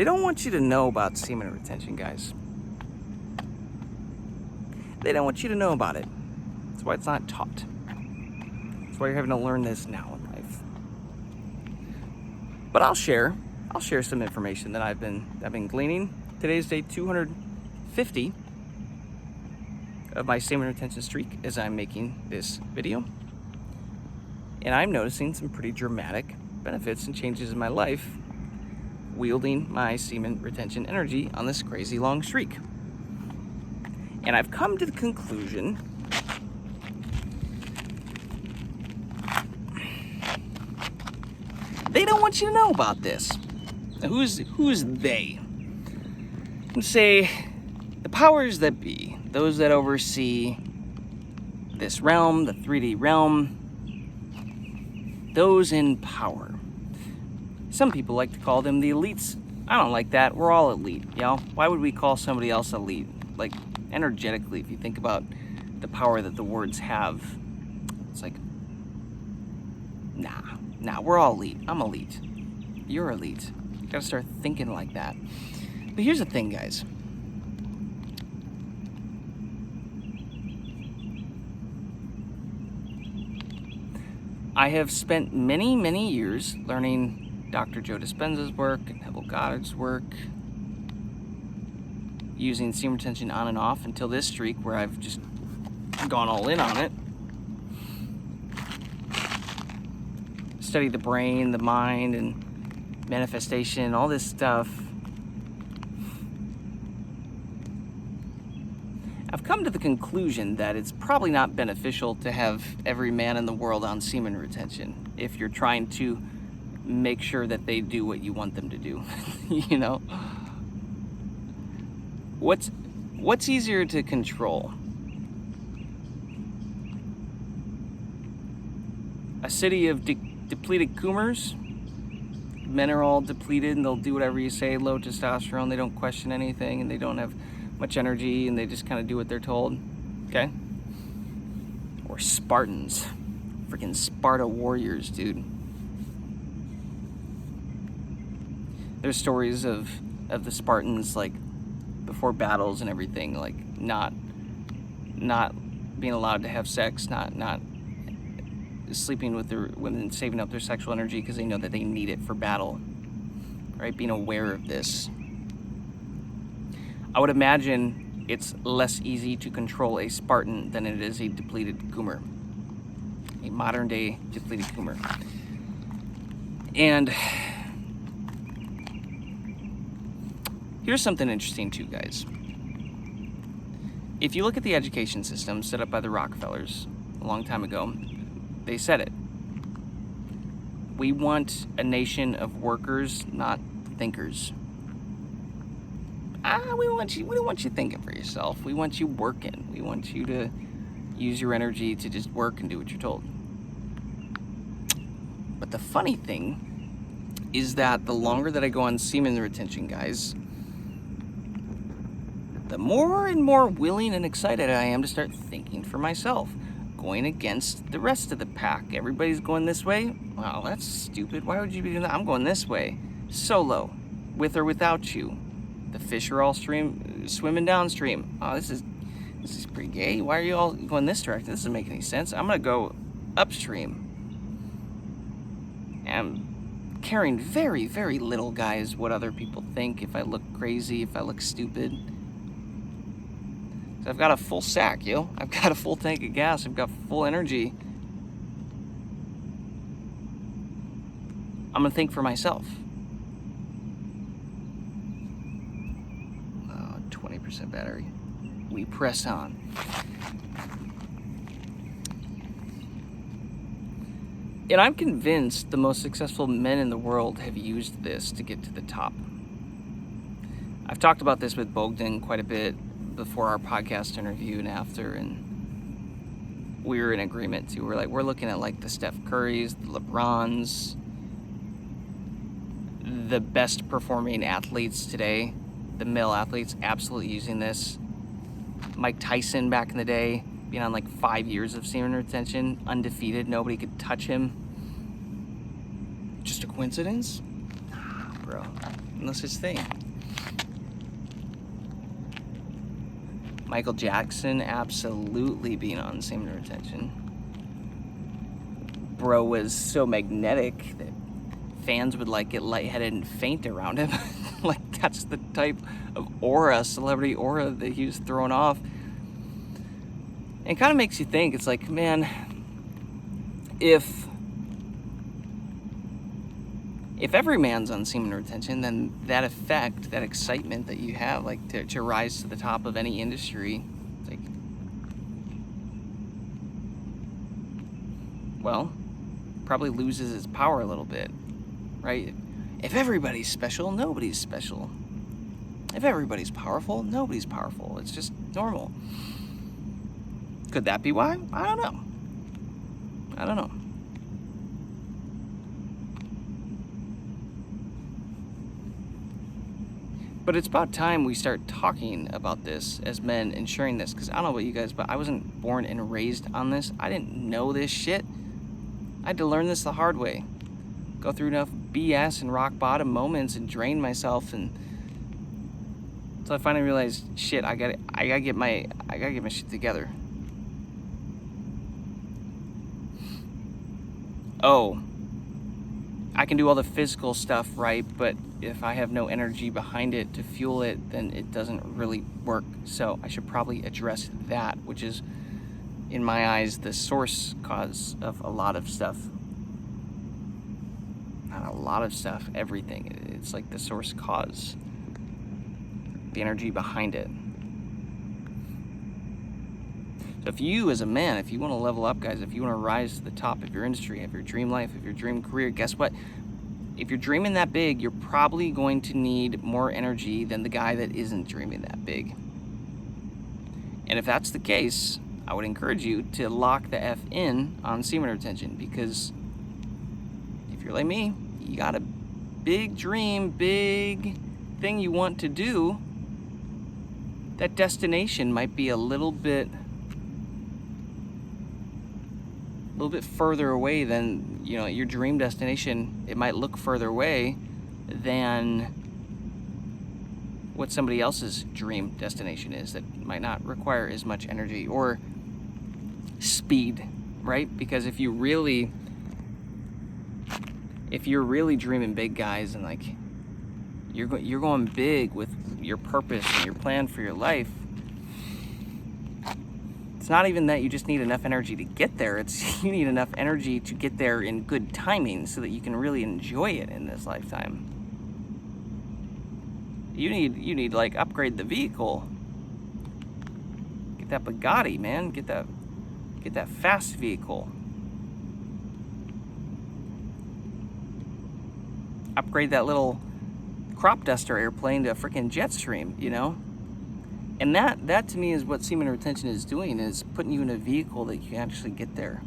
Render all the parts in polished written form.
They don't want you to know about semen retention, guys. They don't want you to know about it. That's why it's not taught. That's why you're having to learn this now in life. But I'll share some information that I've been gleaning. Today's day 250 of my semen retention streak as I'm making this video. And I'm noticing some pretty dramatic benefits and changes in my life wielding my semen retention energy on this crazy long streak. And I've come to the conclusion they don't want you to know about this. Now, who's they? Let's say the powers that be, those that oversee this realm, the 3D realm, those in power. Some people like to call them the elites. I don't like that. We're all elite, y'all. Why would we call somebody else elite? Like, energetically, if you think about the power that the words have, it's like, nah, we're all elite. I'm elite. You're elite. You gotta start thinking like that. But here's the thing, guys. I have spent many years learning Dr. Joe Dispenza's work and Neville Goddard's work, using semen retention on and off until this streak where I've just gone all in on it. Study the brain, the mind, and manifestation, all this stuff. I've come to the conclusion that it's probably not beneficial to have every man in the world on semen retention if you're trying to make sure that they do what you want them to do. You know? What's easier to control? A city of depleted coomers? Men are all depleted and they'll do whatever you say, low testosterone, they don't question anything, and they don't have much energy, and they just kind of do what they're told, okay? Or Spartans, freaking Sparta warriors, dude. There's stories of the Spartans, like, before battles and everything, like, not being allowed to have sex, not sleeping with their women, saving up their sexual energy because they know that they need it for battle, right? Being aware of this. I would imagine it's less easy to control a Spartan than it is a depleted coomer, a modern day depleted coomer. And here's something interesting too, guys. If you look at the education system set up by the Rockefellers a long time ago, they said it. We want a nation of workers, not thinkers. We don't want you thinking for yourself. We want you working. We want you to use your energy to just work and do what you're told. But the funny thing is that the longer that I go on semen retention, guys, the more and more willing and excited I am to start thinking for myself, going against the rest of the pack. Everybody's going this way. Wow, that's stupid. Why would you be doing that? I'm going this way, solo, with or without you. The fish are all swimming downstream. Oh, this is pretty gay. Why are you all going this direction? This doesn't make any sense. I'm gonna go upstream. And I'm caring very little, guys, what other people think, if I look crazy, if I look stupid. So I've got a full sack, yo. I've got a full tank of gas. I've got full energy. I'm gonna think for myself. 20% battery. We press on. And I'm convinced the most successful men in the world have used this to get to the top. I've talked about this with Bogdan quite a bit before our podcast interview and after, and we were in agreement too. We're looking at like the Steph Currys, the LeBrons, the best performing athletes today, the male athletes absolutely using this. Mike Tyson back in the day, being on like 5 years of semen retention, undefeated, nobody could touch him. Just a coincidence? bro. No such thing. Michael Jackson absolutely being on semen retention. Bro was so magnetic that fans would like get lightheaded and faint around him. Like, that's the type of aura, celebrity aura that he was throwing off. And it kind of makes you think, it's like, man, if every man's on semen retention, then that effect, that excitement that you have, like to rise to the top of any industry, it's like, well, probably loses its power a little bit, right? If everybody's special, nobody's special. If everybody's powerful, nobody's powerful. It's just normal. Could that be why? I don't know. I don't know. But it's about time we start talking about this as men and sharing this, because I don't know about you guys, but I wasn't born and raised on this. I didn't know this shit. I had to learn this the hard way. Go through enough BS and rock bottom moments and drain myself, and so I finally realized, shit, I gotta get my shit together. Oh, I can do all the physical stuff right, but if I have no energy behind it to fuel it, then it doesn't really work. So I should probably address that, which is, in my eyes, the source cause of a lot of stuff. Not a lot of stuff, everything. It's like the source cause, the energy behind it. So if you, as a man, if you want to level up, guys, if you want to rise to the top of your industry, of your dream life, of your dream career, guess what? If you're dreaming that big, you're probably going to need more energy than the guy that isn't dreaming that big. And if that's the case, I would encourage you to lock the F in on semen retention, because if you're like me, you got a big dream, big thing you want to do, that destination might be a little bit further away than, you know, your dream destination. It might look further away than what somebody else's dream destination is, that might not require as much energy or speed, right? Because if you're really dreaming big, guys, and like you're going big with your purpose and your plan for your life, it's not even that you just need enough energy to get there. It's you need enough energy to get there in good timing so that you can really enjoy it in this lifetime. You need like upgrade the vehicle. Get that Bugatti, man. Get that fast vehicle. Upgrade that little crop duster airplane to a freaking Jetstream, you know? And that to me is what semen retention is doing, is putting you in a vehicle that you can actually get there.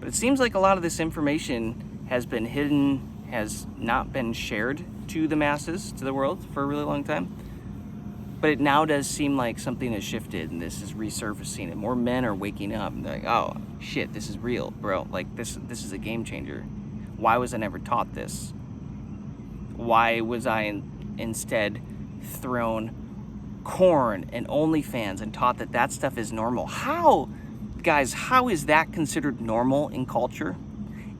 But it seems like a lot of this information has been hidden, has not been shared to the masses, to the world, for a really long time. But it now does seem like something has shifted, and this is resurfacing, and more men are waking up and they're like, oh shit, this is real, bro. Like this is a game changer. Why was I never taught this? Why was I instead thrown corn and OnlyFans and taught that stuff is normal? How, guys, how is that considered normal in culture?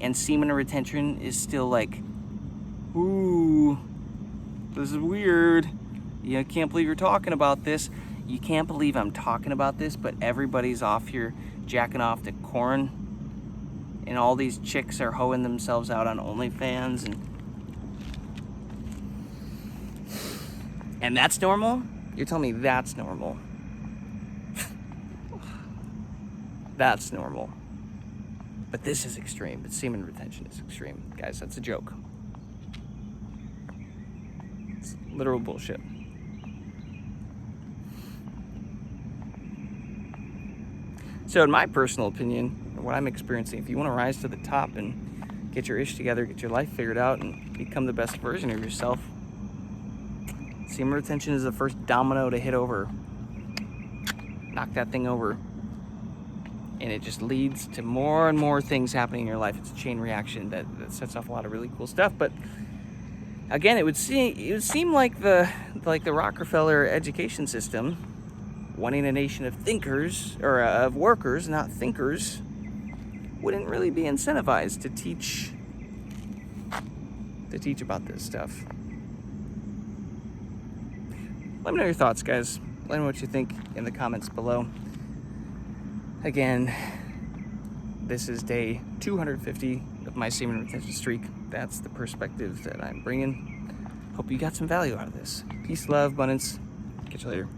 And semen retention is still like, ooh, this is weird. You know, I can't believe you're talking about this. You can't believe I'm talking about this, but everybody's off here jacking off to corn, and all these chicks are hoeing themselves out on OnlyFans, and that's normal? You're telling me that's normal? That's normal. But this is extreme. But semen retention is extreme. Guys, that's a joke. It's literal bullshit. So in my personal opinion, what I'm experiencing, if you want to rise to the top and get your ish together, get your life figured out, and become the best version of yourself, semen retention is the first domino to hit over. Knock that thing over. and it just leads to more and more things happening in your life. It's a chain reaction that sets off a lot of really cool stuff. But again, it would seem like the Rockefeller education system, wanting a nation of thinkers, or of workers, not thinkers, wouldn't really be incentivized to teach about this stuff. Let me know your thoughts, guys. Let me know what you think in the comments below. Again, this is day 250 of my semen retention streak. That's the perspective that I'm bringing. Hope you got some value out of this. Peace, love, abundance. Catch you later.